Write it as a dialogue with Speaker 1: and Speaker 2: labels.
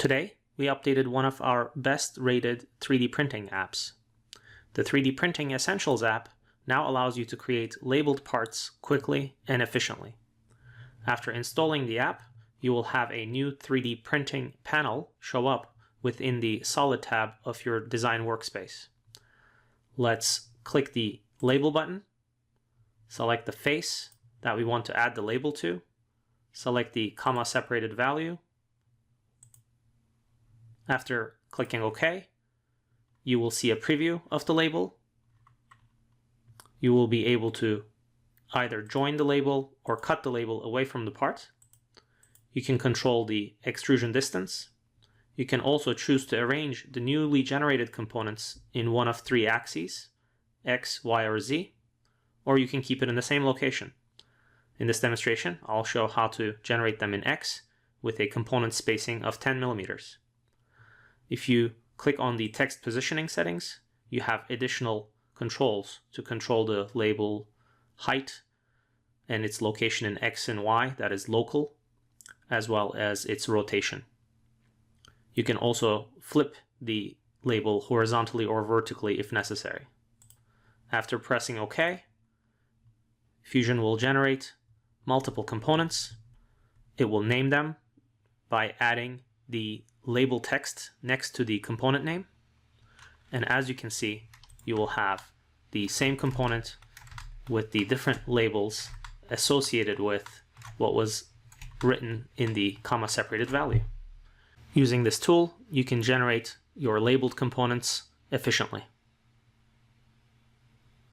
Speaker 1: Today, we updated one of our best rated 3D printing apps. The 3D Printing Essentials app now allows you to create labeled parts quickly and efficiently. After installing the app, you will have a new 3D printing panel show up within the Solid tab of your design workspace. Let's click the Label button, select the face that we want to add the label to, select the comma-separated value. After clicking OK, you will see a preview of the label. You will be able to either join the label or cut the label away from the part. You can control the extrusion distance. You can also choose to arrange the newly generated components in one of three axes, X, Y, or Z, or you can keep it in the same location. In this demonstration, I'll show how to generate them in X with a component spacing of 10 millimeters. If you click on the text positioning settings, you have additional controls to control the label height and its location in X and Y, that is local, as well as its rotation. You can also flip the label horizontally or vertically if necessary. After pressing OK, Fusion will generate multiple components. It will name them by adding the label text next to the component name. And as you can see, you will have the same component with the different labels associated with what was written in the comma-separated value. Using this tool, you can generate your labeled components efficiently.